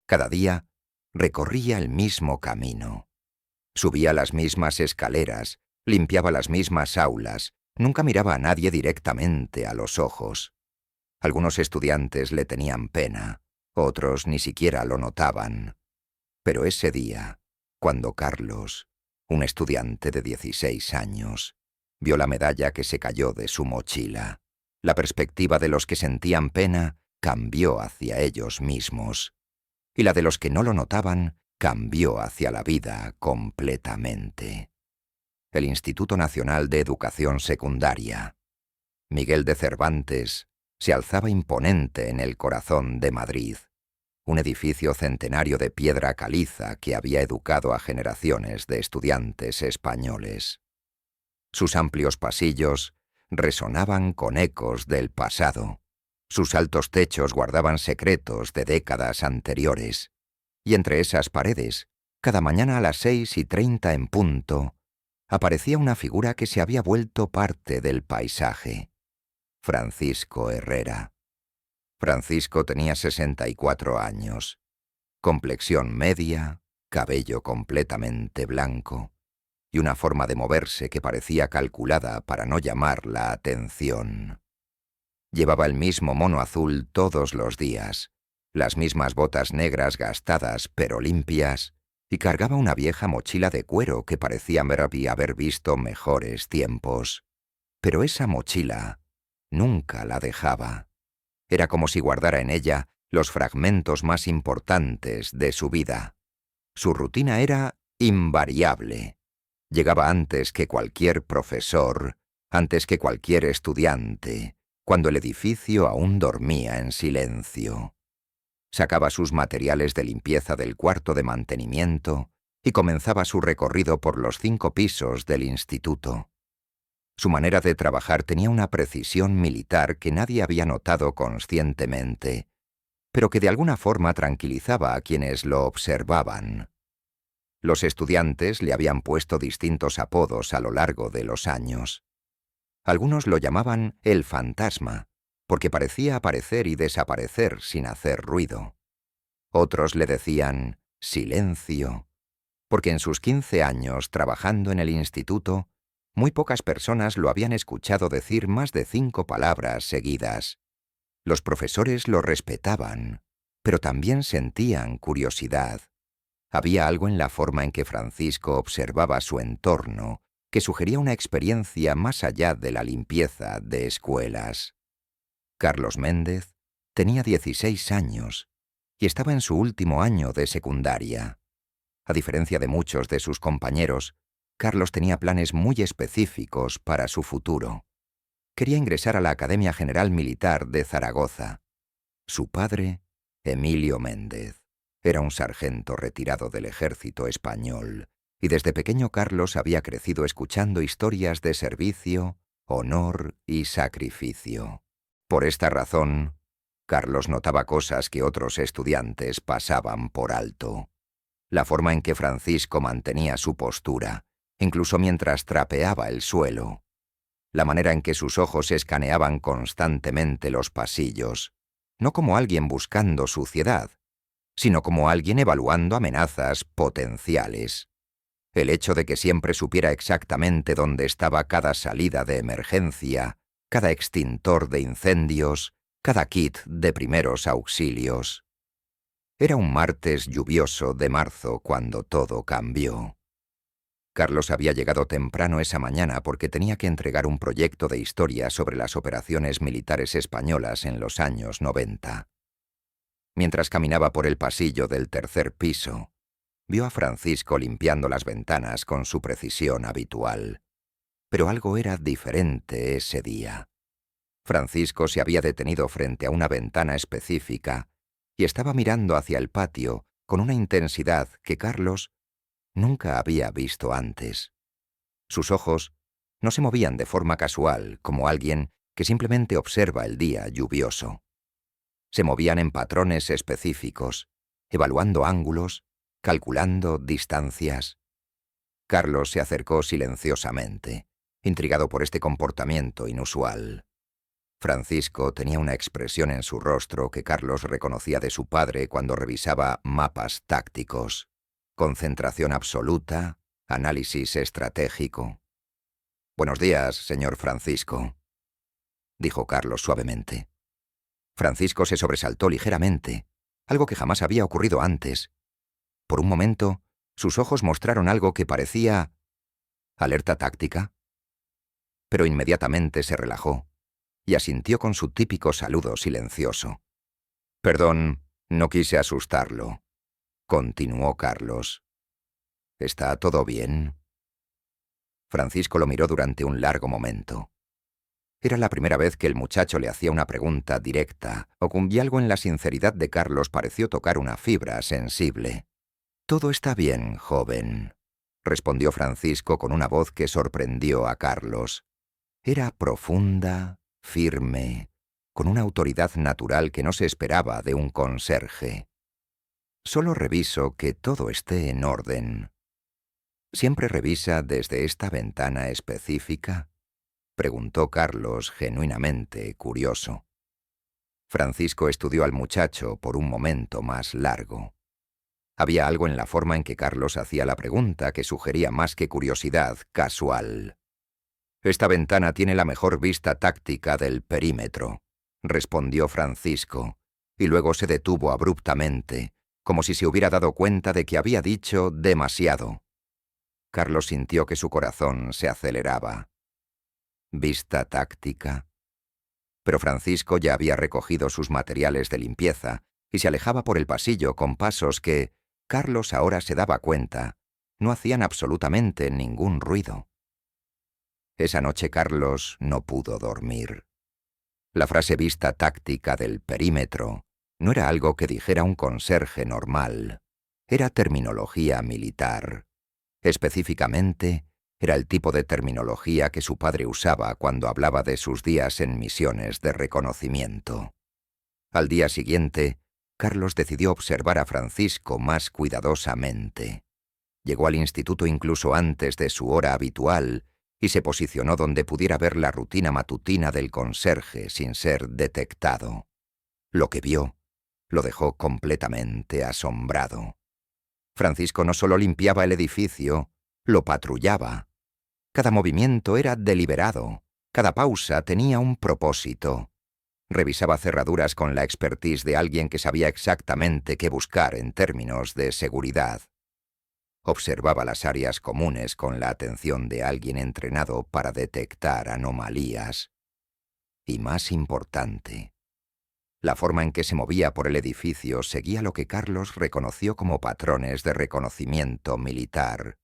Cada día recorría el mismo camino. Subía las mismas escaleras, limpiaba las mismas aulas, nunca miraba a nadie directamente a los ojos. Algunos estudiantes le tenían pena, otros ni siquiera lo notaban. Pero ese día, cuando Carlos, un estudiante de 16 años, vio la medalla que se cayó de su mochila, la perspectiva de los que sentían pena cambió hacia ellos mismos, y la de los que no lo notaban cambió hacia la vida completamente. El Instituto Nacional de Educación Secundaria, Miguel de Cervantes, se alzaba imponente en el corazón de Madrid, un edificio centenario de piedra caliza que había educado a generaciones de estudiantes españoles. Sus amplios pasillos resonaban con ecos del pasado. Sus altos techos guardaban secretos de décadas anteriores. Y entre esas paredes, cada mañana a las 6:30 en punto, aparecía una figura que se había vuelto parte del paisaje. Francisco Herrera. Francisco tenía 64 años, complexión media, cabello completamente blanco y una forma de moverse que parecía calculada para no llamar la atención. Llevaba el mismo mono azul todos los días, las mismas botas negras gastadas pero limpias, y cargaba una vieja mochila de cuero que parecía haber visto mejores tiempos. Pero esa mochila nunca la dejaba. Era como si guardara en ella los fragmentos más importantes de su vida. Su rutina era invariable. Llegaba antes que cualquier profesor, antes que cualquier estudiante, cuando el edificio aún dormía en silencio. Sacaba sus materiales de limpieza del cuarto de mantenimiento y comenzaba su recorrido por los 5 pisos del instituto. Su manera de trabajar tenía una precisión militar que nadie había notado conscientemente, pero que de alguna forma tranquilizaba a quienes lo observaban. Los estudiantes le habían puesto distintos apodos a lo largo de los años. Algunos lo llamaban el fantasma, porque parecía aparecer y desaparecer sin hacer ruido. Otros le decían silencio, porque en sus 15 años trabajando en el instituto, muy pocas personas lo habían escuchado decir más de 5 palabras seguidas. Los profesores lo respetaban, pero también sentían curiosidad. Había algo en la forma en que Francisco observaba su entorno que sugería una experiencia más allá de la limpieza de escuelas. Carlos Méndez tenía 16 años y estaba en su último año de secundaria. A diferencia de muchos de sus compañeros, Carlos tenía planes muy específicos para su futuro. Quería ingresar a la Academia General Militar de Zaragoza. Su padre, Emilio Méndez, era un sargento retirado del ejército español, y desde pequeño Carlos había crecido escuchando historias de servicio, honor y sacrificio. Por esta razón, Carlos notaba cosas que otros estudiantes pasaban por alto. La forma en que Francisco mantenía su postura, incluso mientras trapeaba el suelo. La manera en que sus ojos escaneaban constantemente los pasillos, no como alguien buscando suciedad, sino como alguien evaluando amenazas potenciales. El hecho de que siempre supiera exactamente dónde estaba cada salida de emergencia, cada extintor de incendios, cada kit de primeros auxilios. Era un martes lluvioso de marzo cuando todo cambió. Carlos había llegado temprano esa mañana porque tenía que entregar un proyecto de historia sobre las operaciones militares españolas en los años 90. Mientras caminaba por el pasillo del 3er piso, vio a Francisco limpiando las ventanas con su precisión habitual. Pero algo era diferente ese día. Francisco se había detenido frente a una ventana específica y estaba mirando hacia el patio con una intensidad que Carlos nunca había visto antes. Sus ojos no se movían de forma casual, como alguien que simplemente observa el día lluvioso. Se movían en patrones específicos, evaluando ángulos, calculando distancias. Carlos se acercó silenciosamente, intrigado por este comportamiento inusual. Francisco tenía una expresión en su rostro que Carlos reconocía de su padre cuando revisaba mapas tácticos. Concentración absoluta, análisis estratégico. «Buenos días, señor Francisco», dijo Carlos suavemente. Francisco se sobresaltó ligeramente, algo que jamás había ocurrido antes. Por un momento, sus ojos mostraron algo que parecía alerta táctica. Pero inmediatamente se relajó y asintió con su típico saludo silencioso. «Perdón, no quise asustarlo», continuó Carlos. «¿Está todo bien?» Francisco lo miró durante un largo momento. Era la primera vez que el muchacho le hacía una pregunta directa, y algo en la sinceridad de Carlos pareció tocar una fibra sensible. «Todo está bien, joven», respondió Francisco con una voz que sorprendió a Carlos. Era profunda, firme, con una autoridad natural que no se esperaba de un conserje. «Solo reviso que todo esté en orden». «¿Siempre revisa desde esta ventana específica?», preguntó Carlos genuinamente curioso. Francisco estudió al muchacho por un momento más largo. Había algo en la forma en que Carlos hacía la pregunta que sugería más que curiosidad casual. «Esta ventana tiene la mejor vista táctica del perímetro», respondió Francisco, y luego se detuvo abruptamente, como si se hubiera dado cuenta de que había dicho demasiado. Carlos sintió que su corazón se aceleraba. ¿Vista táctica? Pero Francisco ya había recogido sus materiales de limpieza y se alejaba por el pasillo con pasos que, Carlos ahora se daba cuenta, no hacían absolutamente ningún ruido. Esa noche Carlos no pudo dormir. La frase vista táctica del perímetro no era algo que dijera un conserje normal. Era terminología militar. Específicamente, era el tipo de terminología que su padre usaba cuando hablaba de sus días en misiones de reconocimiento. Al día siguiente, Carlos decidió observar a Francisco más cuidadosamente. Llegó al instituto incluso antes de su hora habitual y se posicionó donde pudiera ver la rutina matutina del conserje sin ser detectado. Lo que vio lo dejó completamente asombrado. Francisco no solo limpiaba el edificio, lo patrullaba. Cada movimiento era deliberado, cada pausa tenía un propósito. Revisaba cerraduras con la expertise de alguien que sabía exactamente qué buscar en términos de seguridad. Observaba las áreas comunes con la atención de alguien entrenado para detectar anomalías. Y más importante, la forma en que se movía por el edificio seguía lo que Carlos reconoció como patrones de reconocimiento militar.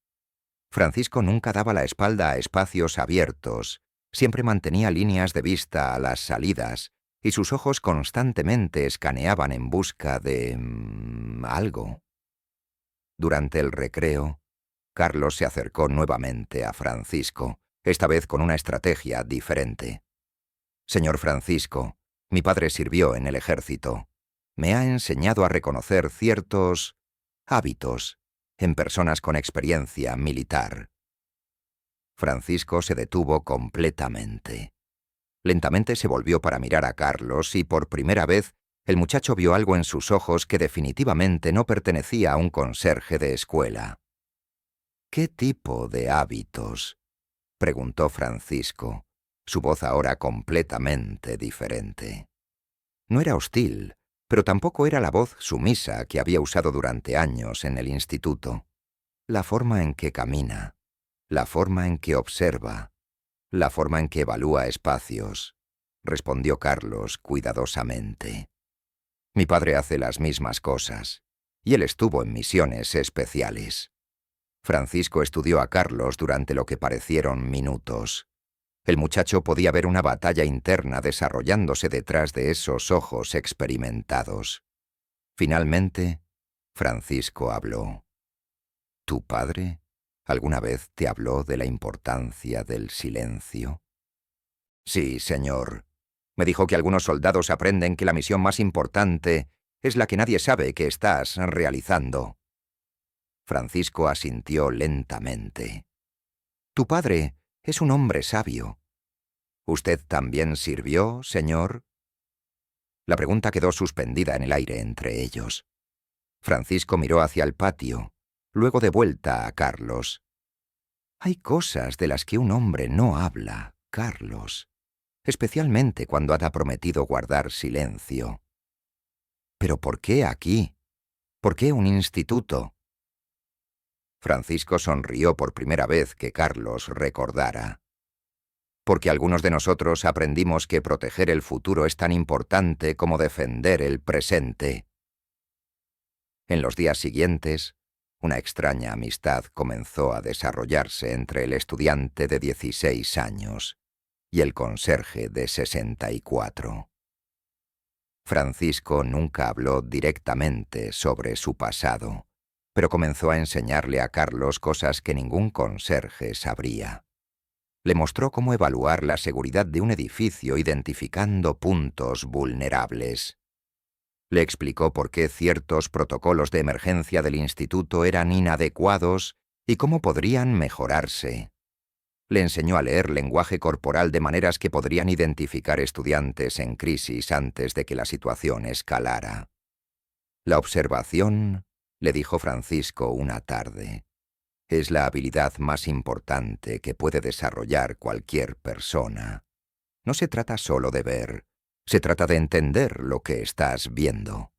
Francisco nunca daba la espalda a espacios abiertos, siempre mantenía líneas de vista a las salidas, y sus ojos constantemente escaneaban en busca de algo. Durante el recreo, Carlos se acercó nuevamente a Francisco, esta vez con una estrategia diferente. «Señor Francisco, mi padre sirvió en el ejército. Me ha enseñado a reconocer ciertos hábitos en personas con experiencia militar». Francisco se detuvo completamente. Lentamente se volvió para mirar a Carlos y por primera vez el muchacho vio algo en sus ojos que definitivamente no pertenecía a un conserje de escuela. «¿Qué tipo de hábitos?», preguntó Francisco, su voz ahora completamente diferente. No era hostil, pero tampoco era la voz sumisa que había usado durante años en el instituto. La forma en que camina, la forma en que observa, la forma en que evalúa espacios, respondió Carlos cuidadosamente. «Mi padre hace las mismas cosas, y él estuvo en misiones especiales». Francisco estudió a Carlos durante lo que parecieron minutos. El muchacho podía ver una batalla interna desarrollándose detrás de esos ojos experimentados. Finalmente, Francisco habló. «¿Tu padre alguna vez te habló de la importancia del silencio?» «Sí, señor. Me dijo que algunos soldados aprenden que la misión más importante es la que nadie sabe que estás realizando». Francisco asintió lentamente. «Tu padre es un hombre sabio». ¿Usted también sirvió, señor? La pregunta quedó suspendida en el aire entre ellos. Francisco miró hacia el patio, luego de vuelta a Carlos. Hay cosas de las que un hombre no habla, Carlos, especialmente cuando ha prometido guardar silencio. ¿Pero por qué aquí? ¿Por qué un instituto? Francisco sonrió por primera vez que Carlos recordara. Porque algunos de nosotros aprendimos que proteger el futuro es tan importante como defender el presente. En los días siguientes, una extraña amistad comenzó a desarrollarse entre el estudiante de 16 años y el conserje de 64. Francisco nunca habló directamente sobre su pasado, pero comenzó a enseñarle a Carlos cosas que ningún conserje sabría. Le mostró cómo evaluar la seguridad de un edificio identificando puntos vulnerables. Le explicó por qué ciertos protocolos de emergencia del instituto eran inadecuados y cómo podrían mejorarse. Le enseñó a leer lenguaje corporal de maneras que podrían identificar estudiantes en crisis antes de que la situación escalara. La observación, le dijo Francisco una tarde, es la habilidad más importante que puede desarrollar cualquier persona. No se trata solo de ver, se trata de entender lo que estás viendo.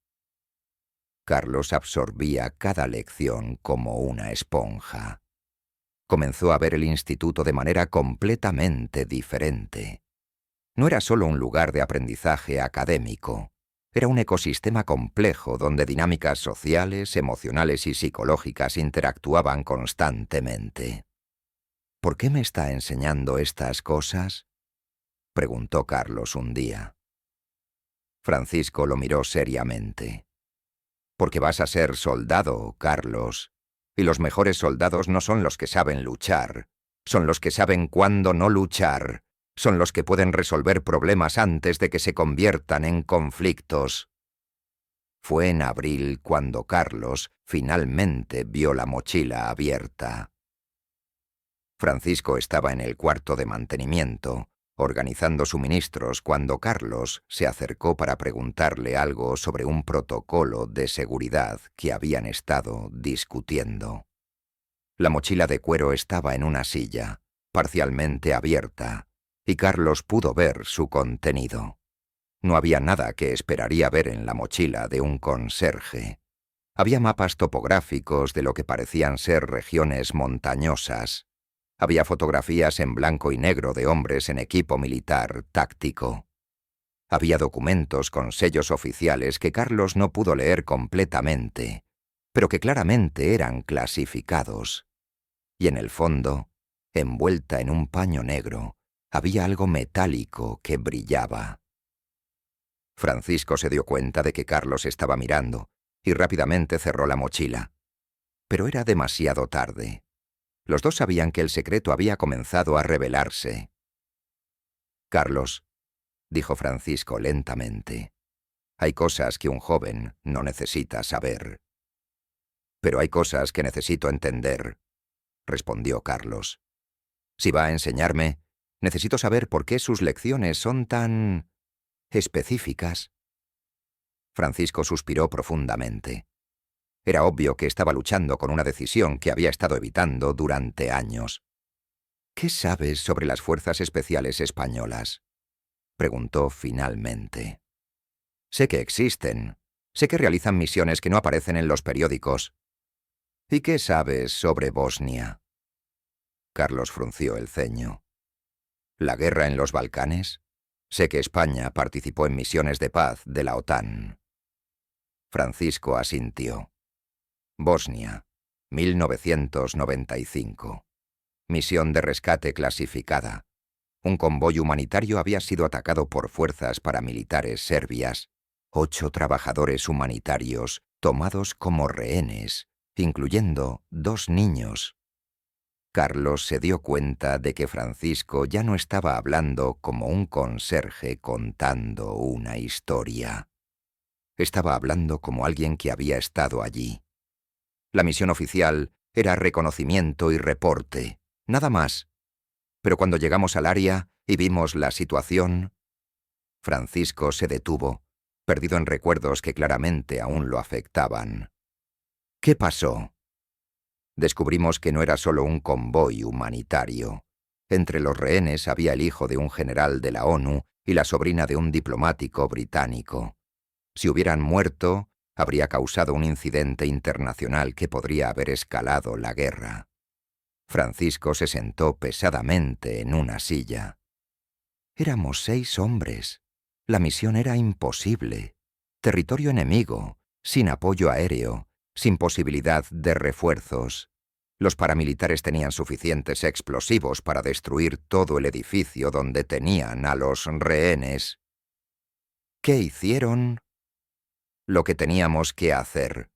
Carlos absorbía cada lección como una esponja. Comenzó a ver el instituto de manera completamente diferente. No era solo un lugar de aprendizaje académico, era un ecosistema complejo donde dinámicas sociales, emocionales y psicológicas interactuaban constantemente. ¿Por qué me está enseñando estas cosas?, preguntó Carlos un día. Francisco lo miró seriamente. Porque vas a ser soldado, Carlos. Y los mejores soldados no son los que saben luchar, son los que saben cuándo no luchar, son los que pueden resolver problemas antes de que se conviertan en conflictos. Fue en abril cuando Carlos finalmente vio la mochila abierta. Francisco estaba en el cuarto de mantenimiento, organizando suministros cuando Carlos se acercó para preguntarle algo sobre un protocolo de seguridad que habían estado discutiendo. La mochila de cuero estaba en una silla, parcialmente abierta, y Carlos pudo ver su contenido. No había nada que esperaría ver en la mochila de un conserje. Había mapas topográficos de lo que parecían ser regiones montañosas. Había fotografías en blanco y negro de hombres en equipo militar táctico. Había documentos con sellos oficiales que Carlos no pudo leer completamente, pero que claramente eran clasificados. Y en el fondo, envuelta en un paño negro, había algo metálico que brillaba. Francisco se dio cuenta de que Carlos estaba mirando y rápidamente cerró la mochila. Pero era demasiado tarde. Los dos sabían que el secreto había comenzado a revelarse. «Carlos», dijo Francisco lentamente, «hay cosas que un joven no necesita saber». «Pero hay cosas que necesito entender», respondió Carlos. «Si va a enseñarme, necesito saber por qué sus lecciones son tan específicas». Francisco suspiró profundamente. Era obvio que estaba luchando con una decisión que había estado evitando durante años. «¿Qué sabes sobre las fuerzas especiales españolas?», preguntó finalmente. «Sé que existen. Sé que realizan misiones que no aparecen en los periódicos». «¿Y qué sabes sobre Bosnia?». Carlos frunció el ceño. «¿La guerra en los Balcanes? Sé que España participó en misiones de paz de la OTAN». Francisco asintió. Bosnia, 1995. Misión de rescate clasificada. Un convoy humanitario había sido atacado por fuerzas paramilitares serbias. 8 trabajadores humanitarios tomados como rehenes, incluyendo 2 niños. Carlos se dio cuenta de que Francisco ya no estaba hablando como un conserje contando una historia. Estaba hablando como alguien que había estado allí. La misión oficial era reconocimiento y reporte, nada más. Pero cuando llegamos al área y vimos la situación... Francisco se detuvo, perdido en recuerdos que claramente aún lo afectaban. ¿Qué pasó? Descubrimos que no era solo un convoy humanitario. Entre los rehenes había el hijo de un general de la ONU y la sobrina de un diplomático británico. Si hubieran muerto, habría causado un incidente internacional que podría haber escalado la guerra. Francisco se sentó pesadamente en una silla. Éramos 6 hombres. La misión era imposible. Territorio enemigo, sin apoyo aéreo, sin posibilidad de refuerzos. Los paramilitares tenían suficientes explosivos para destruir todo el edificio donde tenían a los rehenes. ¿Qué hicieron? Lo que teníamos que hacer,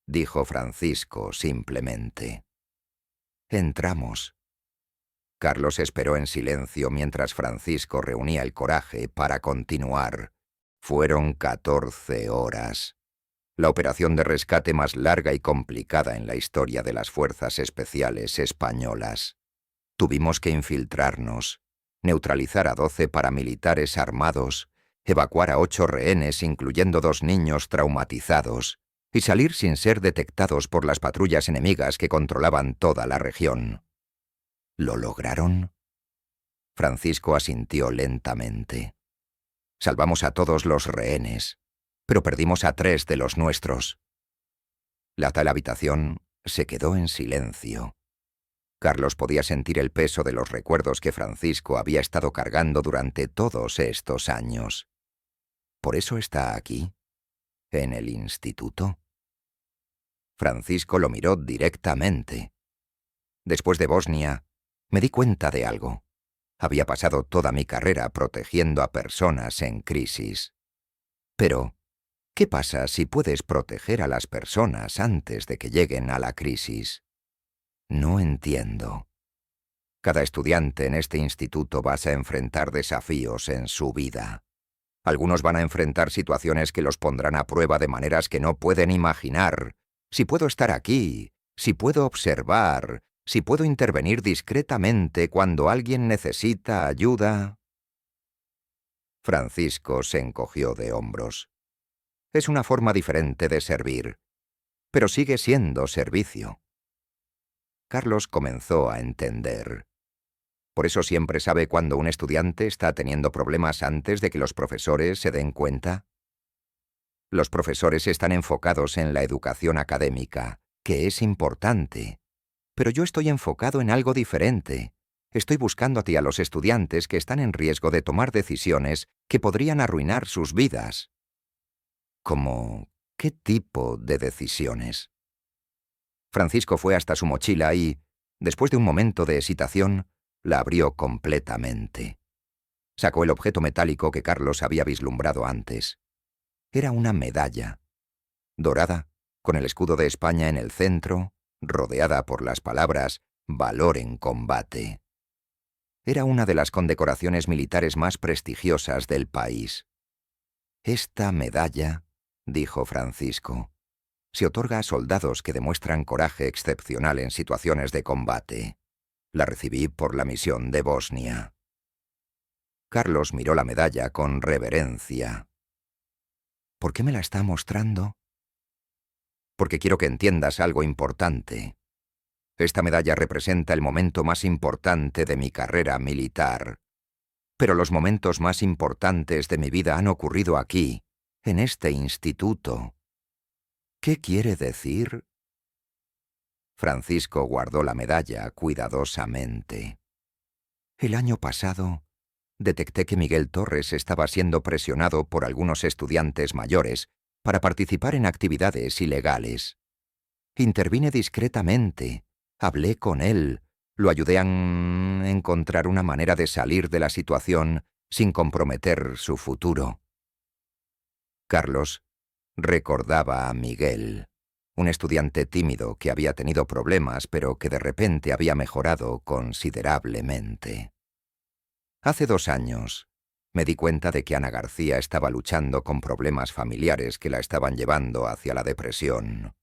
dijo Francisco simplemente. Entramos. Carlos esperó en silencio mientras Francisco reunía el coraje para continuar. Fueron 14 horas. La operación de rescate más larga y complicada en la historia de las fuerzas especiales españolas. Tuvimos que infiltrarnos, neutralizar a 12 paramilitares armados, evacuar a 8 rehenes, incluyendo 2 niños traumatizados, y salir sin ser detectados por las patrullas enemigas que controlaban toda la región. ¿Lo lograron? Francisco asintió lentamente. Salvamos a todos los rehenes, pero perdimos a 3 de los nuestros. La tal habitación se quedó en silencio. Carlos podía sentir el peso de los recuerdos que Francisco había estado cargando durante todos estos años. ¿Por eso está aquí, en el instituto? Francisco lo miró directamente. Después de Bosnia, me di cuenta de algo. Había pasado toda mi carrera protegiendo a personas en crisis. Pero, ¿qué pasa si puedes proteger a las personas antes de que lleguen a la crisis? No entiendo. Cada estudiante en este instituto va a enfrentar desafíos en su vida. Algunos van a enfrentar situaciones que los pondrán a prueba de maneras que no pueden imaginar. Si puedo estar aquí, si puedo observar, si puedo intervenir discretamente cuando alguien necesita ayuda... Francisco se encogió de hombros. Es una forma diferente de servir, pero sigue siendo servicio. Carlos comenzó a entender. Por eso siempre sabe cuando un estudiante está teniendo problemas antes de que los profesores se den cuenta. Los profesores están enfocados en la educación académica, que es importante. Pero yo estoy enfocado en algo diferente. Estoy buscando a ti a los estudiantes que están en riesgo de tomar decisiones que podrían arruinar sus vidas. ¿Cómo qué tipo de decisiones? Francisco fue hasta su mochila y, después de un momento de hesitación, la abrió completamente. Sacó el objeto metálico que Carlos había vislumbrado antes. Era una medalla, dorada, con el escudo de España en el centro, rodeada por las palabras «Valor en combate». Era una de las condecoraciones militares más prestigiosas del país. «Esta medalla», dijo Francisco, «se otorga a soldados que demuestran coraje excepcional en situaciones de combate. La recibí por la misión de Bosnia». Carlos miró la medalla con reverencia. «¿Por qué me la está mostrando?» «Porque quiero que entiendas algo importante. Esta medalla representa el momento más importante de mi carrera militar. Pero los momentos más importantes de mi vida han ocurrido aquí, en este instituto». «¿Qué quiere decir?» Francisco guardó la medalla cuidadosamente. «El año pasado, detecté que Miguel Torres estaba siendo presionado por algunos estudiantes mayores para participar en actividades ilegales. Intervine discretamente, hablé con él, lo ayudé a encontrar una manera de salir de la situación sin comprometer su futuro». Carlos recordaba a Miguel, un estudiante tímido que había tenido problemas pero que de repente había mejorado considerablemente. Hace 2 años, me di cuenta de que Ana García estaba luchando con problemas familiares que la estaban llevando hacia la depresión.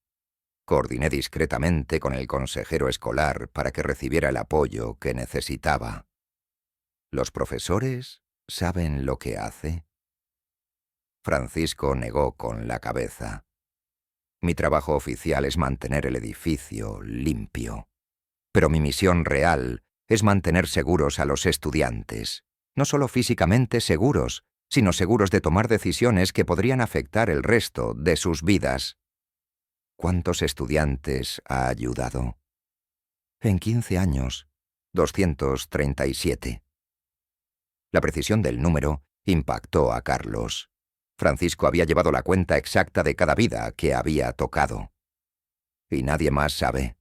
Coordiné discretamente con el consejero escolar para que recibiera el apoyo que necesitaba. ¿Los profesores saben lo que hace? Francisco negó con la cabeza. Mi trabajo oficial es mantener el edificio limpio. Pero mi misión real es mantener seguros a los estudiantes. No solo físicamente seguros, sino seguros de tomar decisiones que podrían afectar el resto de sus vidas. ¿Cuántos estudiantes ha ayudado? En 15 años, 237. La precisión del número impactó a Carlos. Francisco había llevado la cuenta exacta de cada vida que había tocado. Y nadie más sabe.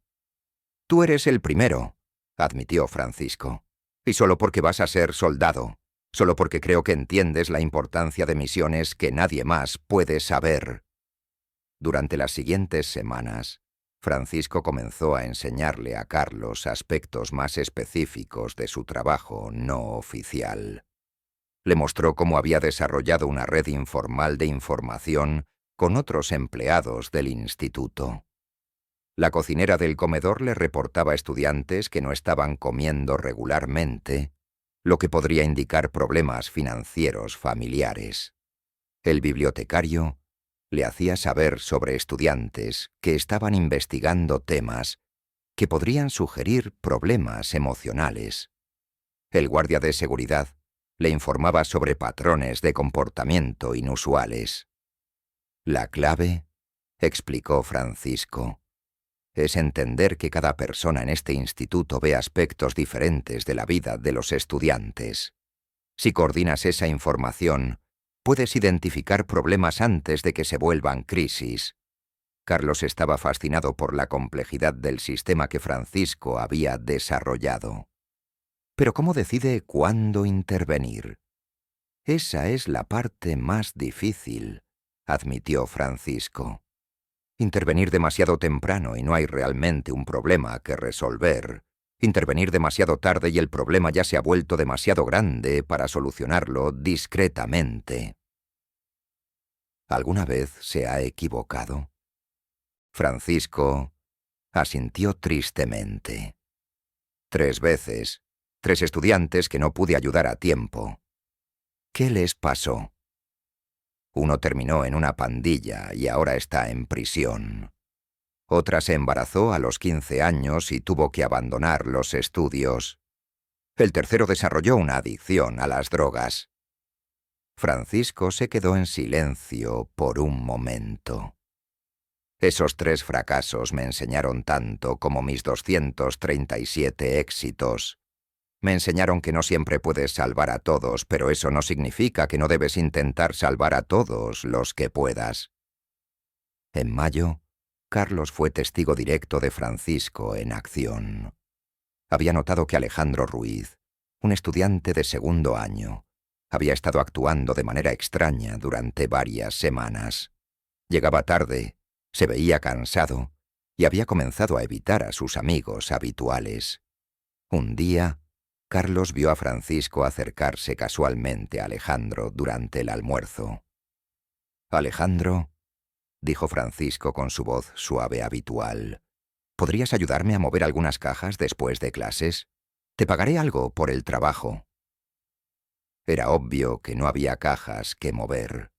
Tú eres el primero, admitió Francisco. Y solo porque vas a ser soldado, solo porque creo que entiendes la importancia de misiones que nadie más puede saber. Durante las siguientes semanas, Francisco comenzó a enseñarle a Carlos aspectos más específicos de su trabajo no oficial. Le mostró cómo había desarrollado una red informal de información con otros empleados del instituto. La cocinera del comedor le reportaba a estudiantes que no estaban comiendo regularmente, lo que podría indicar problemas financieros familiares. El bibliotecario le hacía saber sobre estudiantes que estaban investigando temas que podrían sugerir problemas emocionales. El guardia de seguridad le informaba sobre patrones de comportamiento inusuales. La clave, explicó Francisco, es entender que cada persona en este instituto ve aspectos diferentes de la vida de los estudiantes. Si coordinas esa información, puedes identificar problemas antes de que se vuelvan crisis. Carlos estaba fascinado por la complejidad del sistema que Francisco había desarrollado. Pero ¿cómo decide cuándo intervenir? Esa es la parte más difícil, admitió Francisco. Intervenir demasiado temprano y no hay realmente un problema que resolver. Intervenir demasiado tarde y el problema ya se ha vuelto demasiado grande para solucionarlo discretamente. ¿Alguna vez se ha equivocado? Francisco asintió tristemente. 3 veces, 3 estudiantes que no pude ayudar a tiempo. ¿Qué les pasó? Uno terminó en una pandilla y ahora está en prisión. Otra se embarazó a los 15 años y tuvo que abandonar los estudios. El tercero desarrolló una adicción a las drogas. Francisco se quedó en silencio por un momento. Esos 3 fracasos me enseñaron tanto como mis 237 éxitos. Me enseñaron que no siempre puedes salvar a todos, pero eso no significa que no debes intentar salvar a todos los que puedas. En mayo, Carlos fue testigo directo de Francisco en acción. Había notado que Alejandro Ruiz, un estudiante de segundo año, había estado actuando de manera extraña durante varias semanas. Llegaba tarde, se veía cansado y había comenzado a evitar a sus amigos habituales. Un día, Carlos vio a Francisco acercarse casualmente a Alejandro durante el almuerzo. «Alejandro», dijo Francisco con su voz suave habitual, «¿podrías ayudarme a mover algunas cajas después de clases? Te pagaré algo por el trabajo». Era obvio que no había cajas que mover.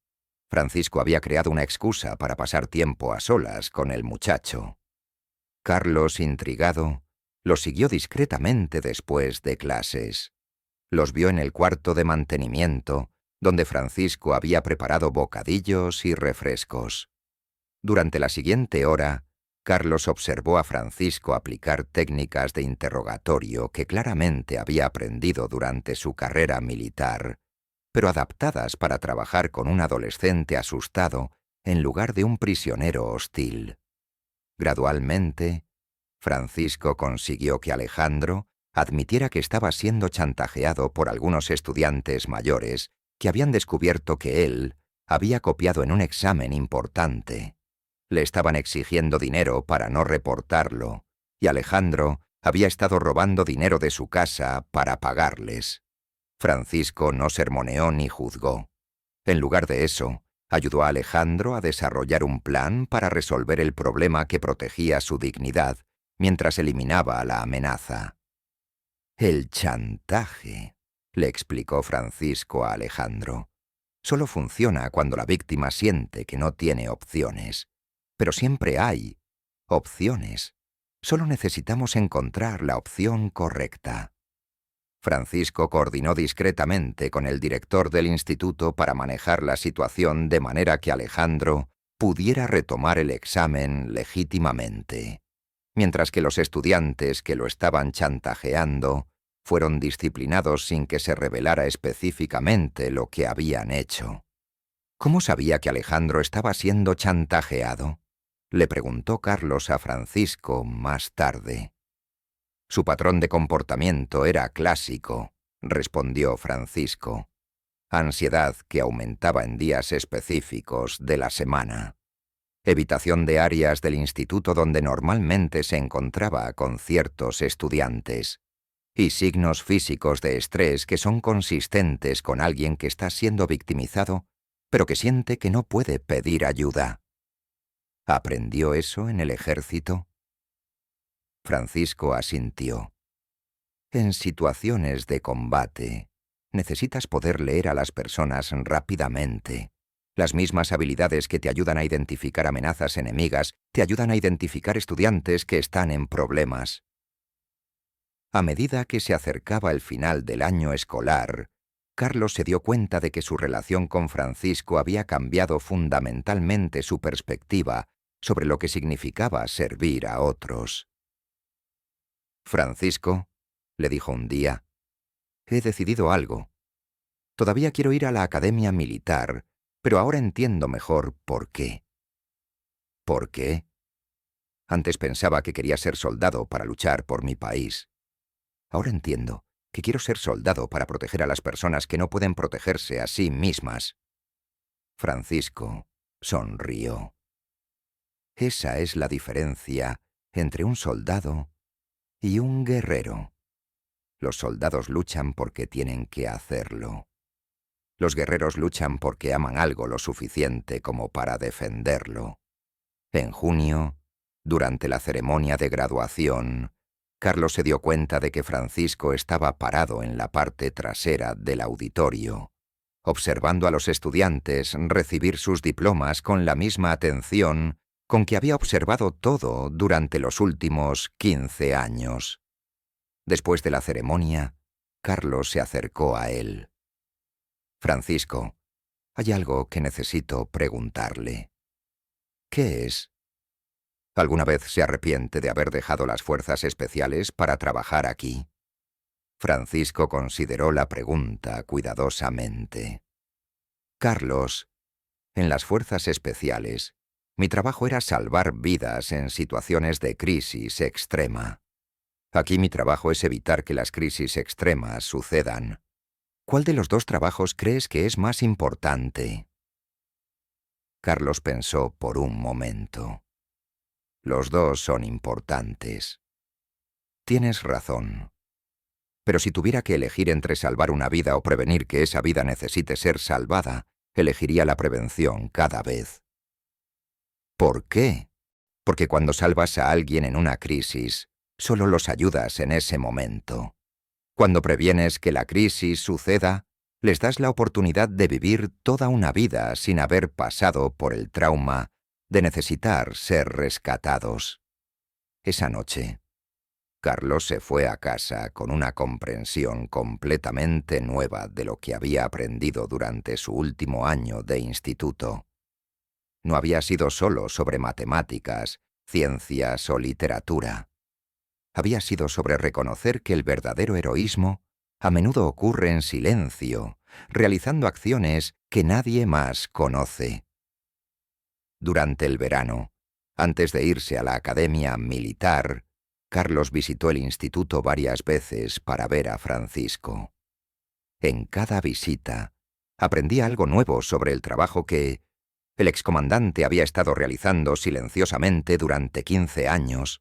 Francisco había creado una excusa para pasar tiempo a solas con el muchacho. Carlos, intrigado, los siguió discretamente después de clases. Los vio en el cuarto de mantenimiento, donde Francisco había preparado bocadillos y refrescos. Durante la siguiente hora, Carlos observó a Francisco aplicar técnicas de interrogatorio que claramente había aprendido durante su carrera militar, pero adaptadas para trabajar con un adolescente asustado en lugar de un prisionero hostil. Gradualmente, Francisco consiguió que Alejandro admitiera que estaba siendo chantajeado por algunos estudiantes mayores que habían descubierto que él había copiado en un examen importante. Le estaban exigiendo dinero para no reportarlo, y Alejandro había estado robando dinero de su casa para pagarles. Francisco no sermoneó ni juzgó. En lugar de eso, Ayudó a Alejandro a desarrollar un plan para resolver el problema que protegía su dignidad mientras eliminaba a la amenaza. El chantaje, le explicó Francisco a Alejandro, solo funciona cuando la víctima siente que no tiene opciones. Pero siempre hay opciones. Solo necesitamos encontrar la opción correcta. Francisco coordinó discretamente con el director del instituto para manejar la situación de manera que Alejandro pudiera retomar el examen legítimamente, mientras que los estudiantes que lo estaban chantajeando fueron disciplinados sin que se revelara específicamente lo que habían hecho. ¿Cómo sabía que Alejandro estaba siendo chantajeado?, le preguntó Carlos a Francisco más tarde. Su patrón de comportamiento era clásico, respondió Francisco. Ansiedad que aumentaba en días específicos de la semana. Evitación de áreas del instituto donde normalmente se encontraba con ciertos estudiantes. Y signos físicos de estrés que son consistentes con alguien que está siendo victimizado, pero que siente que no puede pedir ayuda. ¿Aprendió eso en el ejército? Francisco asintió. En situaciones de combate, necesitas poder leer a las personas rápidamente. Las mismas habilidades que te ayudan a identificar amenazas enemigas te ayudan a identificar estudiantes que están en problemas. A medida que se acercaba el final del año escolar, Carlos se dio cuenta de que su relación con Francisco había cambiado fundamentalmente su perspectiva sobre lo que significaba servir a otros. Francisco, le dijo un día, he decidido algo. Todavía quiero ir a la academia militar, pero ahora entiendo mejor por qué. ¿Por qué? Antes pensaba que quería ser soldado para luchar por mi país. Ahora entiendo que quiero ser soldado para proteger a las personas que no pueden protegerse a sí mismas. Francisco sonrió. Esa es la diferencia entre un soldado y un guerrero. Los soldados luchan porque tienen que hacerlo. Los guerreros luchan porque aman algo lo suficiente como para defenderlo. En junio, durante la ceremonia de graduación, Carlos se dio cuenta de que Francisco estaba parado en la parte trasera del auditorio, observando a los estudiantes recibir sus diplomas con la misma atención con que había observado todo durante los últimos 15 años. Después de la ceremonia, Carlos se acercó a él. Francisco, hay algo que necesito preguntarle. ¿Qué es? ¿Alguna vez se arrepiente de haber dejado las fuerzas especiales para trabajar aquí? Francisco consideró la pregunta cuidadosamente. Carlos, en las fuerzas especiales, mi trabajo era salvar vidas en situaciones de crisis extrema. Aquí mi trabajo es evitar que las crisis extremas sucedan. ¿Cuál de los dos trabajos crees que es más importante? Carlos pensó por un momento. Los dos son importantes. Tienes razón. Pero si tuviera que elegir entre salvar una vida o prevenir que esa vida necesite ser salvada, elegiría la prevención cada vez. ¿Por qué? Porque cuando salvas a alguien en una crisis, solo los ayudas en ese momento. Cuando previenes que la crisis suceda, les das la oportunidad de vivir toda una vida sin haber pasado por el trauma de necesitar ser rescatados. Esa noche, Carlos se fue a casa con una comprensión completamente nueva de lo que había aprendido durante su último año de instituto. No había sido solo sobre matemáticas, ciencias o literatura. Había sido sobre reconocer que el verdadero heroísmo a menudo ocurre en silencio, realizando acciones que nadie más conoce. Durante el verano, antes de irse a la academia militar, Carlos visitó el instituto varias veces para ver a Francisco. En cada visita, aprendía algo nuevo sobre el trabajo que el excomandante había estado realizando silenciosamente durante 15 años.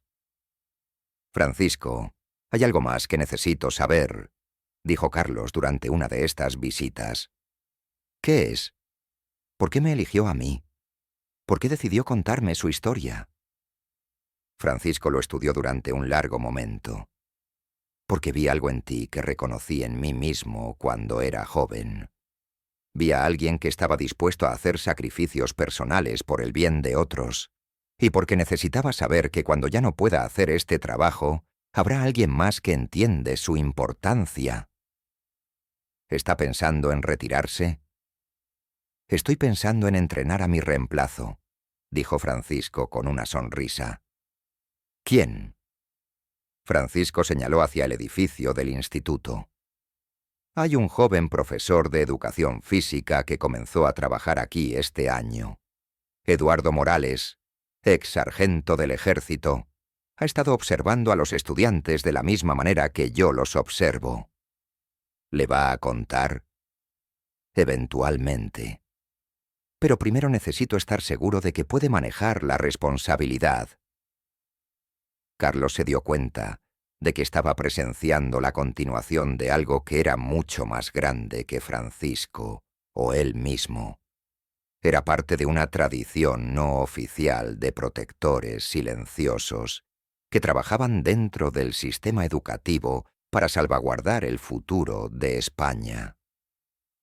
Francisco, hay algo más que necesito saber, dijo Carlos durante una de estas visitas. ¿Qué es? ¿Por qué me eligió a mí? ¿Por qué decidió contarme su historia? Francisco lo estudió durante un largo momento. Porque vi algo en ti que reconocí en mí mismo cuando era joven. Vi a alguien que estaba dispuesto a hacer sacrificios personales por el bien de otros, y porque necesitaba saber que cuando ya no pueda hacer este trabajo, habrá alguien más que entiende su importancia. ¿Está pensando en retirarse? Estoy pensando en entrenar a mi reemplazo, dijo Francisco con una sonrisa. ¿Quién? Francisco señaló hacia el edificio del instituto. Hay un joven profesor de educación física que comenzó a trabajar aquí este año. Eduardo Morales, ex sargento del ejército, ha estado observando a los estudiantes de la misma manera que yo los observo. ¿Le va a contar? Eventualmente. Pero primero necesito estar seguro de que puede manejar la responsabilidad. Carlos se dio cuenta de que estaba presenciando la continuación de algo que era mucho más grande que Francisco o él mismo. Era parte de una tradición no oficial de protectores silenciosos que trabajaban dentro del sistema educativo para salvaguardar el futuro de España.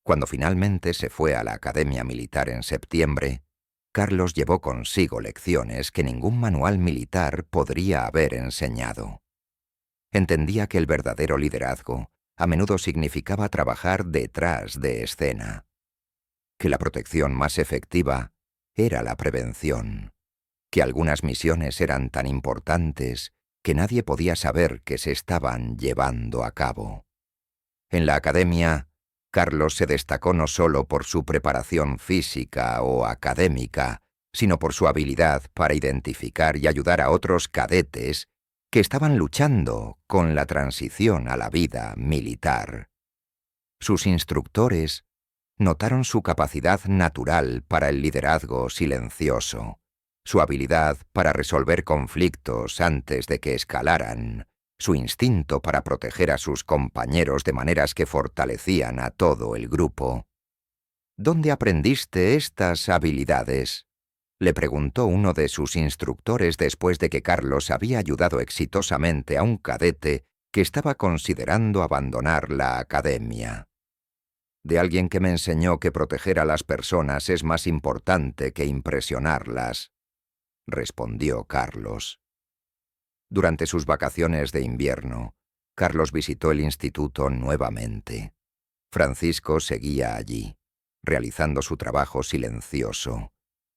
Cuando finalmente se fue a la Academia Militar en septiembre, Carlos llevó consigo lecciones que ningún manual militar podría haber enseñado. Entendía que el verdadero liderazgo a menudo significaba trabajar detrás de escena, que la protección más efectiva era la prevención, que algunas misiones eran tan importantes que nadie podía saber que se estaban llevando a cabo. En la academia, Carlos se destacó no solo por su preparación física o académica, sino por su habilidad para identificar y ayudar a otros cadetes que estaban luchando con la transición a la vida militar. Sus instructores notaron su capacidad natural para el liderazgo silencioso, su habilidad para resolver conflictos antes de que escalaran, su instinto para proteger a sus compañeros de maneras que fortalecían a todo el grupo. ¿Dónde aprendiste estas habilidades?, le preguntó uno de sus instructores después de que Carlos había ayudado exitosamente a un cadete que estaba considerando abandonar la academia. De alguien que me enseñó que proteger a las personas es más importante que impresionarlas, respondió Carlos. Durante sus vacaciones de invierno, Carlos visitó el instituto nuevamente. Francisco seguía allí, realizando su trabajo silencioso.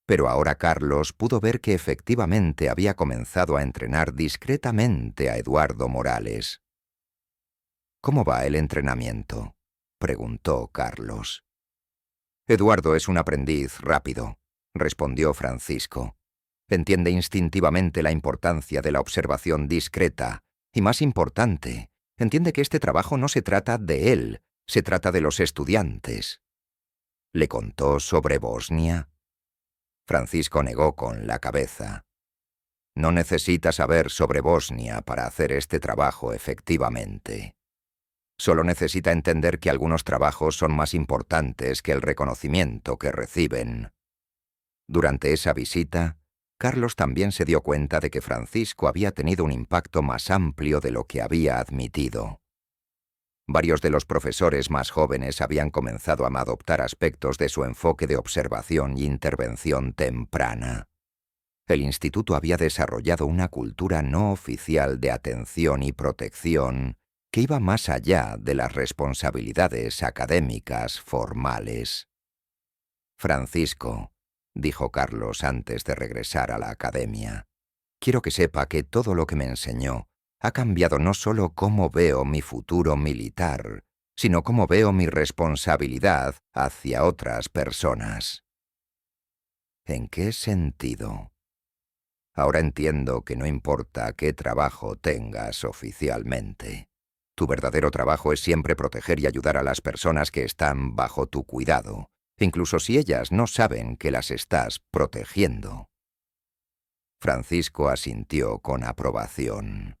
Pero ahora Carlos pudo ver que efectivamente había comenzado a entrenar discretamente a Eduardo Morales. ¿Cómo va el entrenamiento?, preguntó Carlos. Eduardo es un aprendiz rápido, respondió Francisco. Entiende instintivamente la importancia de la observación discreta, y más importante, entiende que este trabajo no se trata de él, se trata de los estudiantes. ¿Le contó sobre Bosnia? Francisco negó con la cabeza. No necesita saber sobre Bosnia para hacer este trabajo efectivamente. Solo necesita entender que algunos trabajos son más importantes que el reconocimiento que reciben. Durante esa visita, Carlos también se dio cuenta de que Francisco había tenido un impacto más amplio de lo que había admitido. Varios de los profesores más jóvenes habían comenzado a adoptar aspectos de su enfoque de observación y intervención temprana. El instituto había desarrollado una cultura no oficial de atención y protección que iba más allá de las responsabilidades académicas formales. Francisco, dijo Carlos antes de regresar a la academia, quiero que sepa que todo lo que me enseñó ha cambiado no solo cómo veo mi futuro militar, sino cómo veo mi responsabilidad hacia otras personas. ¿En qué sentido? Ahora entiendo que no importa qué trabajo tengas oficialmente. Tu verdadero trabajo es siempre proteger y ayudar a las personas que están bajo tu cuidado, incluso si ellas no saben que las estás protegiendo. Francisco asintió con aprobación.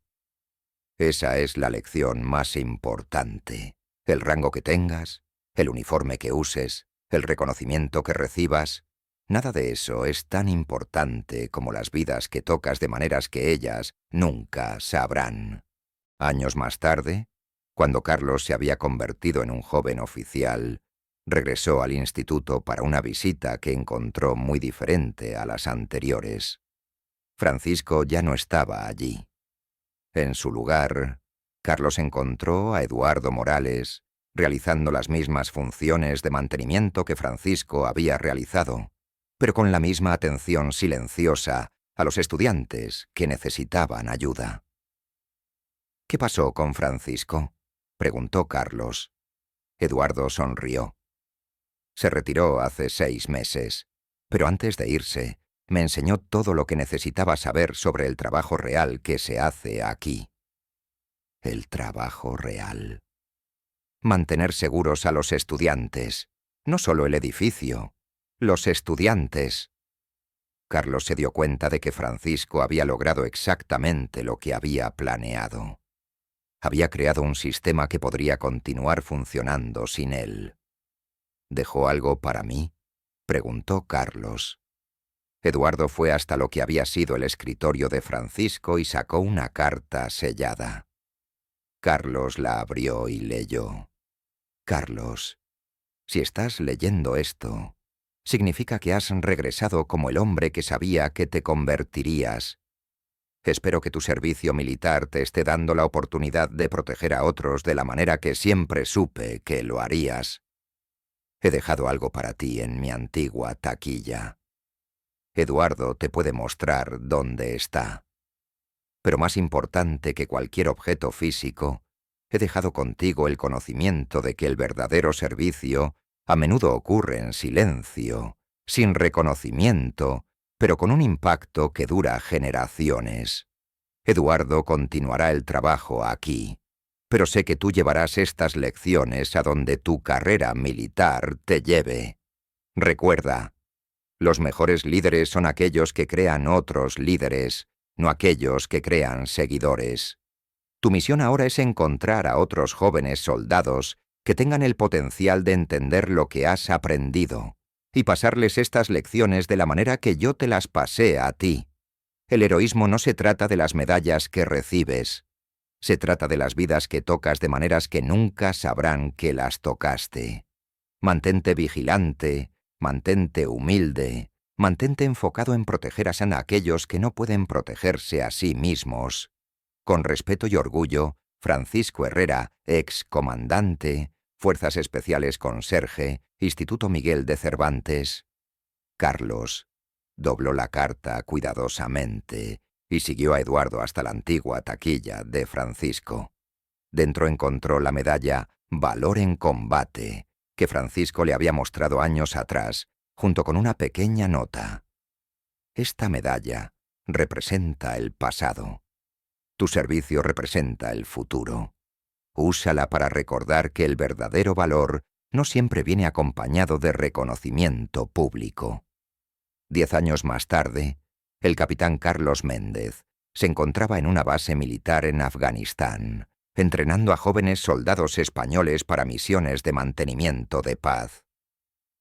Esa es la lección más importante. El rango que tengas, el uniforme que uses, el reconocimiento que recibas, nada de eso es tan importante como las vidas que tocas de maneras que ellas nunca sabrán. Años más tarde, cuando Carlos se había convertido en un joven oficial, regresó al instituto para una visita que encontró muy diferente a las anteriores. Francisco ya no estaba allí. En su lugar, Carlos encontró a Eduardo Morales realizando las mismas funciones de mantenimiento que Francisco había realizado, pero con la misma atención silenciosa a los estudiantes que necesitaban ayuda. «¿Qué pasó con Francisco?», preguntó Carlos. Eduardo sonrió. «Se retiró hace 6 meses, pero antes de irse, me enseñó todo lo que necesitaba saber sobre el trabajo real que se hace aquí». El trabajo real. Mantener seguros a los estudiantes, no solo el edificio, los estudiantes. Carlos se dio cuenta de que Francisco había logrado exactamente lo que había planeado. Había creado un sistema que podría continuar funcionando sin él. «¿Dejó algo para mí?», preguntó Carlos. Eduardo fue hasta lo que había sido el escritorio de Francisco y sacó una carta sellada. Carlos la abrió y leyó. «Carlos, si estás leyendo esto, significa que has regresado como el hombre que sabía que te convertirías. Espero que tu servicio militar te esté dando la oportunidad de proteger a otros de la manera que siempre supe que lo harías. He dejado algo para ti en mi antigua taquilla. Eduardo te puede mostrar dónde está. Pero más importante que cualquier objeto físico, he dejado contigo el conocimiento de que el verdadero servicio a menudo ocurre en silencio, sin reconocimiento, pero con un impacto que dura generaciones. Eduardo continuará el trabajo aquí, pero sé que tú llevarás estas lecciones a donde tu carrera militar te lleve. Recuerda, los mejores líderes son aquellos que crean otros líderes, no aquellos que crean seguidores. Tu misión ahora es encontrar a otros jóvenes soldados que tengan el potencial de entender lo que has aprendido y pasarles estas lecciones de la manera que yo te las pasé a ti. El heroísmo no se trata de las medallas que recibes, se trata de las vidas que tocas de maneras que nunca sabrán que las tocaste. Mantente vigilante, mantente humilde, mantente enfocado en proteger a aquellos que no pueden protegerse a sí mismos. Con respeto y orgullo, Francisco Herrera, ex comandante, Fuerzas Especiales Conserje, Instituto Miguel de Cervantes. Carlos dobló la carta cuidadosamente y siguió a Eduardo hasta la antigua taquilla de Francisco. Dentro encontró la medalla Valor en Combate, que Francisco le había mostrado años atrás, junto con una pequeña nota. Esta medalla representa el pasado. Tu servicio representa el futuro. Úsala para recordar que el verdadero valor no siempre viene acompañado de reconocimiento público. 10 años más tarde, el capitán Carlos Méndez se encontraba en una base militar en Afganistán, entrenando a jóvenes soldados españoles para misiones de mantenimiento de paz.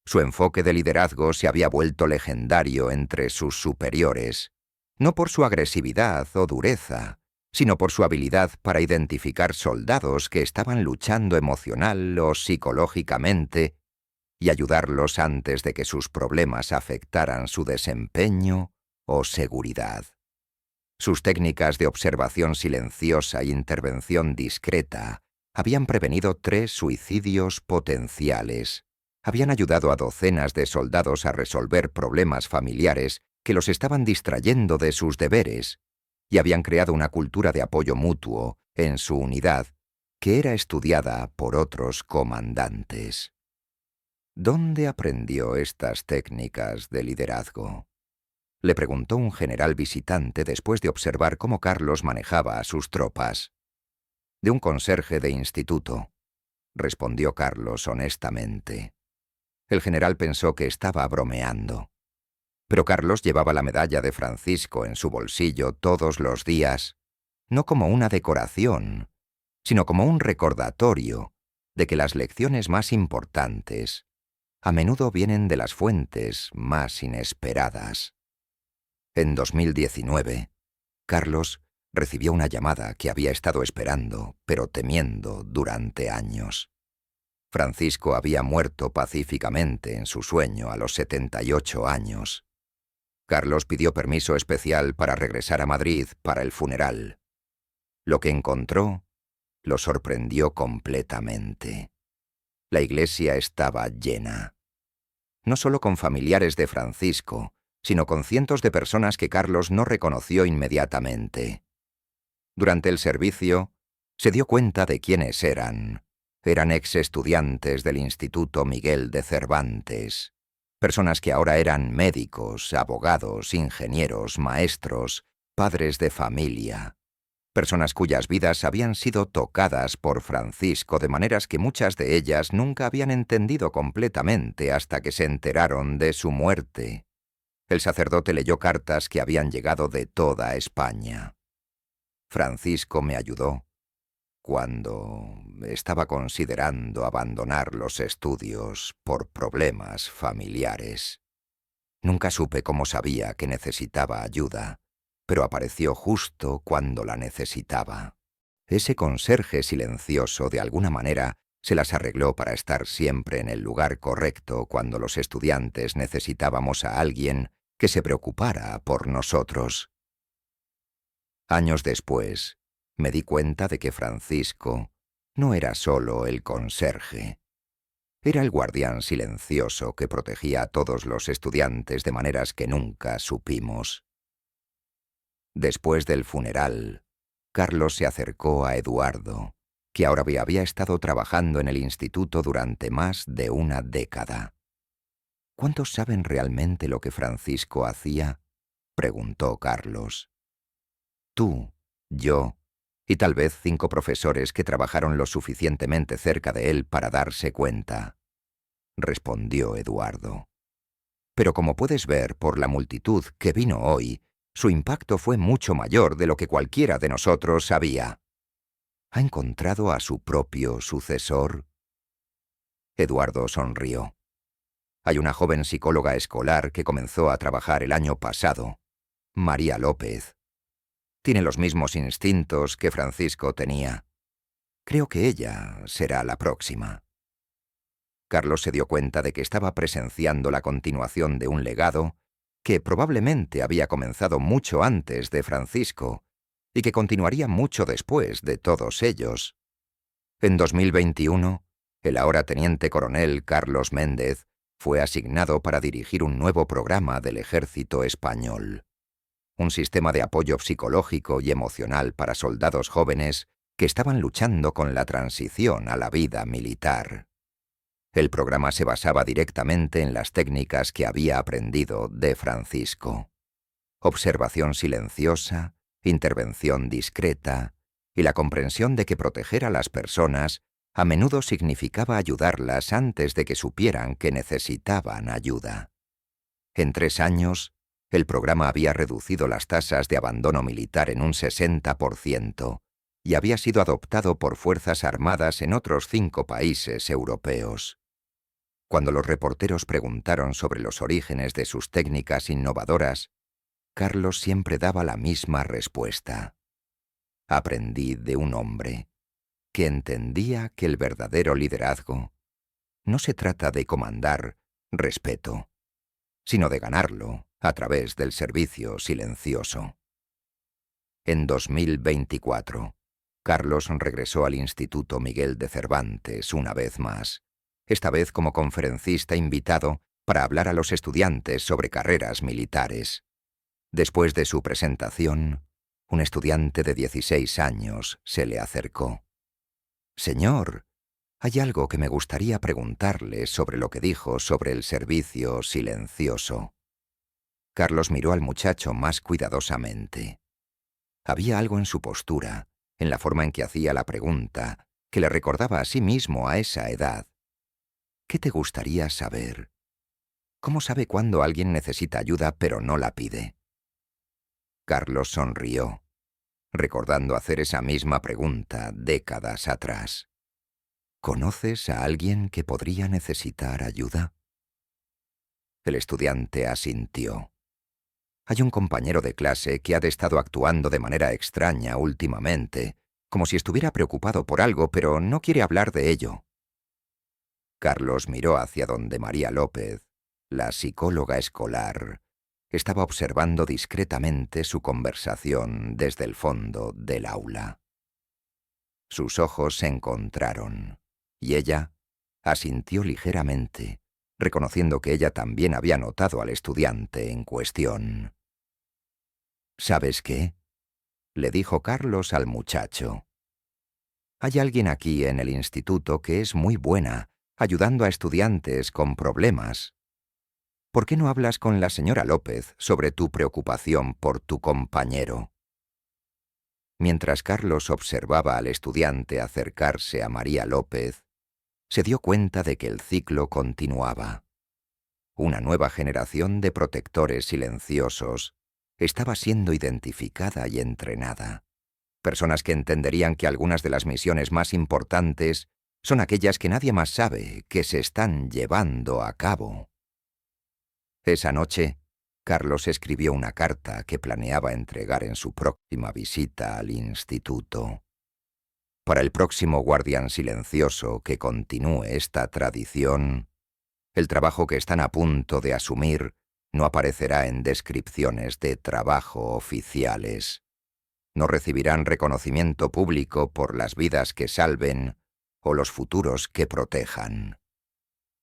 Su enfoque de liderazgo se había vuelto legendario entre sus superiores, no por su agresividad o dureza, sino por su habilidad para identificar soldados que estaban luchando emocional o psicológicamente y ayudarlos antes de que sus problemas afectaran su desempeño o seguridad. Sus técnicas de observación silenciosa e intervención discreta habían prevenido 3 suicidios potenciales, habían ayudado a docenas de soldados a resolver problemas familiares que los estaban distrayendo de sus deberes, y habían creado una cultura de apoyo mutuo en su unidad que era estudiada por otros comandantes. ¿Dónde aprendió estas técnicas de liderazgo?, le preguntó un general visitante después de observar cómo Carlos manejaba a sus tropas. De un conserje de instituto, respondió Carlos honestamente. El general pensó que estaba bromeando. Pero Carlos llevaba la medalla de Francisco en su bolsillo todos los días, no como una decoración, sino como un recordatorio de que las lecciones más importantes a menudo vienen de las fuentes más inesperadas. En 2019, Carlos recibió una llamada que había estado esperando, pero temiendo durante años. Francisco había muerto pacíficamente en su sueño a los 78 años. Carlos pidió permiso especial para regresar a Madrid para el funeral. Lo que encontró lo sorprendió completamente. La iglesia estaba llena. No solo con familiares de Francisco, sino con cientos de personas que Carlos no reconoció inmediatamente. Durante el servicio, se dio cuenta de quiénes eran. Eran ex estudiantes del Instituto Miguel de Cervantes, personas que ahora eran médicos, abogados, ingenieros, maestros, padres de familia, personas cuyas vidas habían sido tocadas por Francisco de maneras que muchas de ellas nunca habían entendido completamente hasta que se enteraron de su muerte. El sacerdote leyó cartas que habían llegado de toda España. Francisco me ayudó cuando estaba considerando abandonar los estudios por problemas familiares. Nunca supe cómo sabía que necesitaba ayuda, pero apareció justo cuando la necesitaba. Ese conserje silencioso, de alguna manera, se las arregló para estar siempre en el lugar correcto cuando los estudiantes necesitábamos a alguien que se preocupara por nosotros. Años después, me di cuenta de que Francisco no era solo el conserje. Era el guardián silencioso que protegía a todos los estudiantes de maneras que nunca supimos. Después del funeral, Carlos se acercó a Eduardo, que ahora había estado trabajando en el instituto durante más de una década. ¿Cuántos saben realmente lo que Francisco hacía?, preguntó Carlos. Tú, yo y tal vez 5 profesores que trabajaron lo suficientemente cerca de él para darse cuenta, respondió Eduardo. Pero como puedes ver por la multitud que vino hoy, su impacto fue mucho mayor de lo que cualquiera de nosotros sabía. ¿Ha encontrado a su propio sucesor? Eduardo sonrió. Hay una joven psicóloga escolar que comenzó a trabajar el año pasado, María López. Tiene los mismos instintos que Francisco tenía. Creo que ella será la próxima. Carlos se dio cuenta de que estaba presenciando la continuación de un legado que probablemente había comenzado mucho antes de Francisco y que continuaría mucho después de todos ellos. En 2021, el ahora teniente coronel Carlos Méndez fue asignado para dirigir un nuevo programa del Ejército Español. Un sistema de apoyo psicológico y emocional para soldados jóvenes que estaban luchando con la transición a la vida militar. El programa se basaba directamente en las técnicas que había aprendido de Francisco. Observación silenciosa, intervención discreta y la comprensión de que proteger a las personas a menudo significaba ayudarlas antes de que supieran que necesitaban ayuda. En 3 años, el programa había reducido las tasas de abandono militar en un 60% y había sido adoptado por fuerzas armadas en otros 5 países europeos. Cuando los reporteros preguntaron sobre los orígenes de sus técnicas innovadoras, Carlos siempre daba la misma respuesta. Aprendí de un hombre que entendía que el verdadero liderazgo no se trata de comandar respeto, sino de ganarlo a través del servicio silencioso. En 2024, Carlos regresó al Instituto Miguel de Cervantes una vez más, esta vez como conferencista invitado para hablar a los estudiantes sobre carreras militares. Después de su presentación, un estudiante de 16 años se le acercó. «Señor, hay algo que me gustaría preguntarle sobre lo que dijo sobre el servicio silencioso». Carlos miró al muchacho más cuidadosamente. Había algo en su postura, en la forma en que hacía la pregunta, que le recordaba a sí mismo a esa edad. ¿Qué te gustaría saber? ¿Cómo sabe cuándo alguien necesita ayuda pero no la pide? Carlos sonrió, recordando hacer esa misma pregunta décadas atrás. ¿Conoces a alguien que podría necesitar ayuda? El estudiante asintió. Hay un compañero de clase que ha estado actuando de manera extraña últimamente, como si estuviera preocupado por algo, pero no quiere hablar de ello. Carlos miró hacia donde María López, la psicóloga escolar, estaba observando discretamente su conversación desde el fondo del aula. Sus ojos se encontraron, y ella asintió ligeramente, reconociendo que ella también había notado al estudiante en cuestión. ¿Sabes qué?, le dijo Carlos al muchacho. Hay alguien aquí en el instituto que es muy buena, ayudando a estudiantes con problemas. ¿Por qué no hablas con la señora López sobre tu preocupación por tu compañero? Mientras Carlos observaba al estudiante acercarse a María López, se dio cuenta de que el ciclo continuaba. Una nueva generación de protectores silenciosos estaba siendo identificada y entrenada. Personas que entenderían que algunas de las misiones más importantes son aquellas que nadie más sabe que se están llevando a cabo. Esa noche, Carlos escribió una carta que planeaba entregar en su próxima visita al instituto. Para el próximo guardián silencioso que continúe esta tradición, el trabajo que están a punto de asumir no aparecerá en descripciones de trabajo oficiales. No recibirán reconocimiento público por las vidas que salven o los futuros que protejan.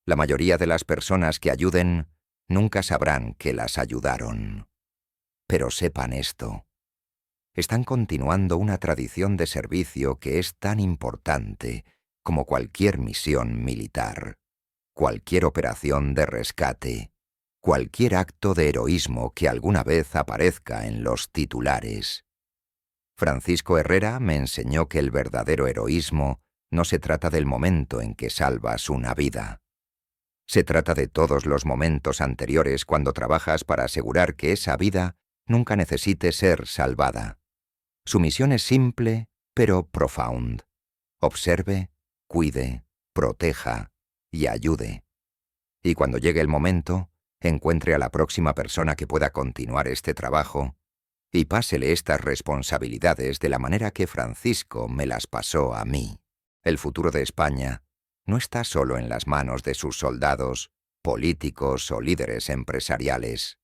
La mayoría de las personas que ayuden nunca sabrán que las ayudaron. Pero sepan esto: están continuando una tradición de servicio que es tan importante como cualquier misión militar, cualquier operación de rescate, cualquier acto de heroísmo que alguna vez aparezca en los titulares. Francisco Herrera me enseñó que el verdadero heroísmo no se trata del momento en que salvas una vida. Se trata de todos los momentos anteriores cuando trabajas para asegurar que esa vida nunca necesite ser salvada. Su misión es simple, pero profound. Observe, cuide, proteja y ayude. Y cuando llegue el momento, encuentre a la próxima persona que pueda continuar este trabajo y pásele estas responsabilidades de la manera que Francisco me las pasó a mí. El futuro de España no está solo en las manos de sus soldados, políticos o líderes empresariales.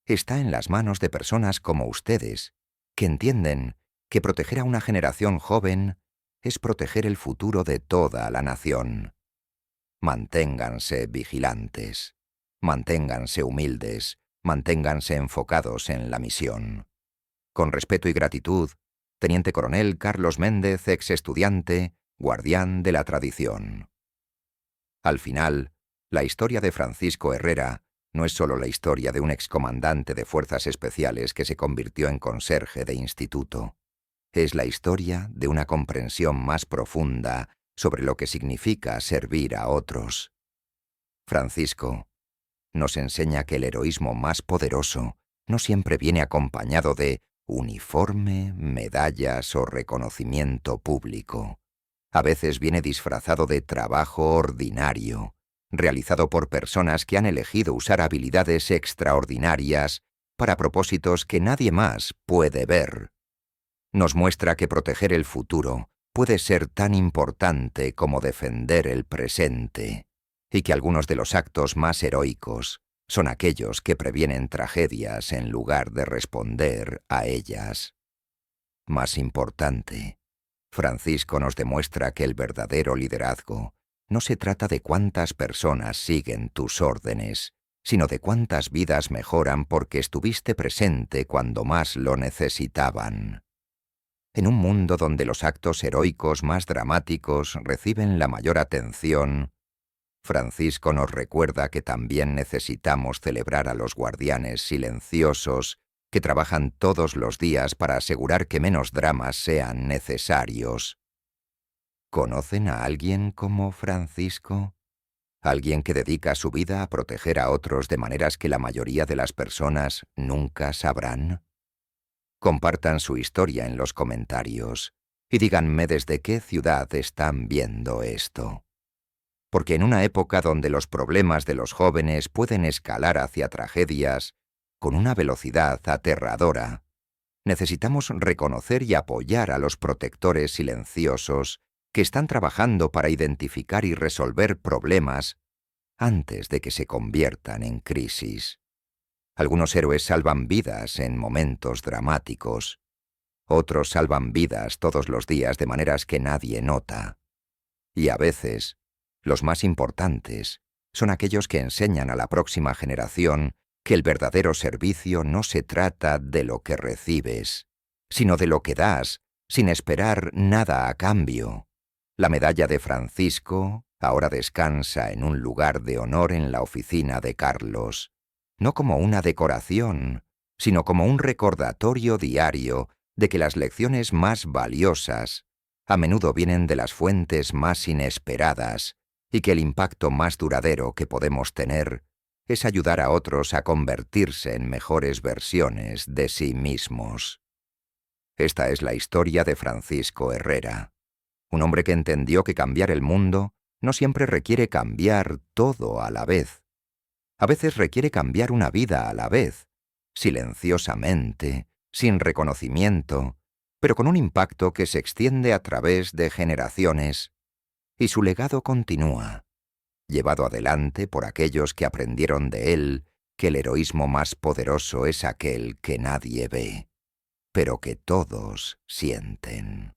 Está en las manos de personas como ustedes, que entienden que proteger a una generación joven es proteger el futuro de toda la nación. Manténganse vigilantes, manténganse humildes, manténganse enfocados en la misión. Con respeto y gratitud, Teniente Coronel Carlos Méndez, ex estudiante, guardián de la tradición. Al final, la historia de Francisco Herrera no es solo la historia de un excomandante de fuerzas especiales que se convirtió en conserje de instituto. Es la historia de una comprensión más profunda sobre lo que significa servir a otros. Francisco nos enseña que el heroísmo más poderoso no siempre viene acompañado de uniforme, medallas o reconocimiento público. A veces viene disfrazado de trabajo ordinario, realizado por personas que han elegido usar habilidades extraordinarias para propósitos que nadie más puede ver. Nos muestra que proteger el futuro puede ser tan importante como defender el presente, y que algunos de los actos más heroicos son aquellos que previenen tragedias en lugar de responder a ellas. Más importante, Francisco nos demuestra que el verdadero liderazgo no se trata de cuántas personas siguen tus órdenes, sino de cuántas vidas mejoran porque estuviste presente cuando más lo necesitaban. En un mundo donde los actos heroicos más dramáticos reciben la mayor atención, Francisco nos recuerda que también necesitamos celebrar a los guardianes silenciosos que trabajan todos los días para asegurar que menos dramas sean necesarios. ¿Conocen a alguien como Francisco? ¿Alguien que dedica su vida a proteger a otros de maneras que la mayoría de las personas nunca sabrán? Compartan su historia en los comentarios y díganme desde qué ciudad están viendo esto. porque en una época donde los problemas de los jóvenes pueden escalar hacia tragedias con una velocidad aterradora, necesitamos reconocer y apoyar a los protectores silenciosos que están trabajando para identificar y resolver problemas antes de que se conviertan en crisis. Algunos héroes salvan vidas en momentos dramáticos. Otros salvan vidas todos los días de maneras que nadie nota. Y a veces, los más importantes son aquellos que enseñan a la próxima generación que el verdadero servicio no se trata de lo que recibes, sino de lo que das, sin esperar nada a cambio. La medalla de Francisco ahora descansa en un lugar de honor en la oficina de Carlos, no como una decoración, sino como un recordatorio diario de que las lecciones más valiosas a menudo vienen de las fuentes más inesperadas y que el impacto más duradero que podemos tener es ayudar a otros a convertirse en mejores versiones de sí mismos. Esta es la historia de Francisco Herrera, un hombre que entendió que cambiar el mundo no siempre requiere cambiar todo a la vez. A veces requiere cambiar una vida a la vez, silenciosamente, sin reconocimiento, pero con un impacto que se extiende a través de generaciones, y su legado continúa, llevado adelante por aquellos que aprendieron de él que el heroísmo más poderoso es aquel que nadie ve, pero que todos sienten.